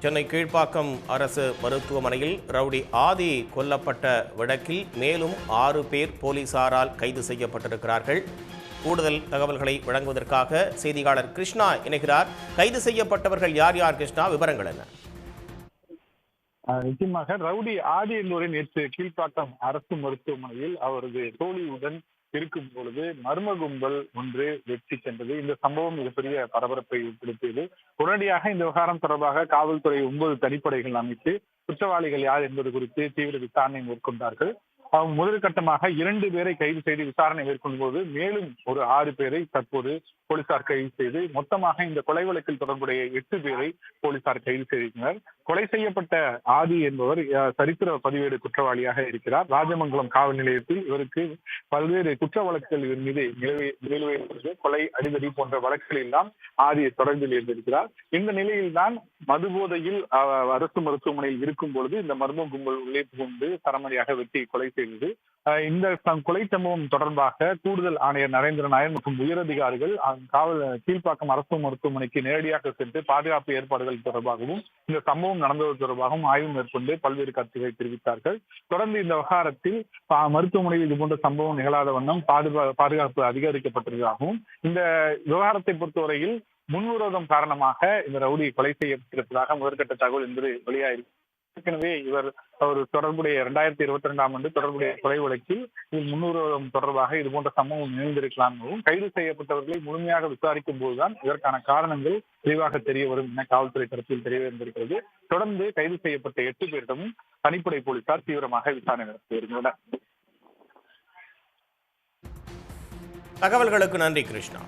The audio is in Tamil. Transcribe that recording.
சென்னை கீழ்ப்பாக்கம் அரசு மருத்துவமனையில் ரவுடி ஆதி கொல்லப்பட்ட வழக்கில் மேலும் 6 பேர் போலீசாரால் கைது செய்யப்பட்டிருக்கிறார்கள். கூடுதல் தகவல்களை வழங்குவதற்காக செய்தியாளர் கிருஷ்ணா இணைகிறார். கைது செய்யப்பட்டவர்கள் யார் யார் கிருஷ்ணா, விவரங்கள் என்ன? நிச்சயமாக ரவுடி ஆதி என்பவரை நேற்று கீழ்ப்பாக்கம் அரசு மருத்துவமனையில் அவரது தோழியுடன் இருக்கும் பொழுது மர்ம கும்பல் ஒன்று வெற்றி சென்றது. இந்த சம்பவம் மிகப்பெரிய பரபரப்பை ஏற்படுத்தியது. உடனடியாக இந்த விவகாரம் தொடர்பாக காவல்துறை 9 தனிப்படைகள் அமைத்து குற்றவாளிகள் யார் என்பது குறித்து தீவிர விசாரணை மேற்கொண்டார்கள். முதல் கட்டமாக 2 பேரை கைது செய்து விசாரணை மேற்கொள்ளும் போது மேலும் ஒரு 6 பேரை தற்போது போலீசார் கைது செய்து மொத்தமாக இந்த கொலை வழக்கில் தொடர்புடைய 8 பேரை போலீசார் கைது செய்திருக்கிறார். கொலை செய்யப்பட்ட ஆதி என்பவர் சரித்திர பதிவேடு குற்றவாளியாக இருக்கிறார். ராஜமங்கலம் காவல் நிலையத்தில் இவருக்கு பல்வேறு குற்ற வழக்குகள் இவர் மீது நிலுவையில் கொலை, அடிதடி போன்ற வழக்குகள் எல்லாம் ஆதி தொடர்பில் இருந்திருக்கிறார். இந்த நிலையில்தான் மதுபோதையில் அரசு மருத்துவமனையில் இருக்கும் பொழுது இந்த மர்ம கும்பல் உள்ளே புகுந்து சரமாரியாக வெட்டி கொலை செய்தது. இந்த கொலை சம்பவம் தொடர்பாக கூடுதல் ஆணையர் நரேந்திர நாயர் மற்றும் உயரதிகாரிகள் கீழ்ப்பாக்கம் அரசு மருத்துவமனைக்கு நேரடியாக சென்று பாதுகாப்பு ஏற்பாடுகள் தொடர்பாகவும் இந்த சம்பவம் நடந்தது தொடர்பாகவும் ஆய்வு மேற்கொண்டு பல்வேறு கருத்துக்களை தெரிவித்தார்கள். தொடர்ந்து இந்த விவகாரத்தில் மருத்துவமனையில் இதுபோன்ற சம்பவம் நிகழாத வண்ணம் பாதுகாப்பு அதிகரிக்கப்பட்டிருப்பதாகவும் இந்த விவகாரத்தை பொறுத்தவரையில் முன்விரோதம் காரணமாக இந்த ரவுடி கொலை செய்யப்பட்டிருப்பதாக முதற்கட்ட தகவல் என்பது வெளியாயிருக்கு. ஏற்கனவே இவர் ஒரு தொடர்புடைய 2022ஆம் ஆண்டு தொடர்புடைய கொலை வழக்கில் இதில் முன்விரோதம் தொடர்பாக இது போன்ற சம்பவம் நிகழ்ந்திருக்கலாம் எனவும் கைது செய்யப்பட்டவர்களை முழுமையாக விசாரிக்கும் போதுதான் இதற்கான காரணங்கள் தெளிவாக தெரிய வரும் என காவல்துறை தரப்பில் தெரிய வந்திருக்கிறது. தொடர்ந்து கைது செய்யப்பட்ட 8 பேரிடமும் தனிப்படை போலீசார் தீவிரமாக விசாரணை நடத்தி வருகின்றனர். தகவல்களுக்கு நன்றி கிருஷ்ணா.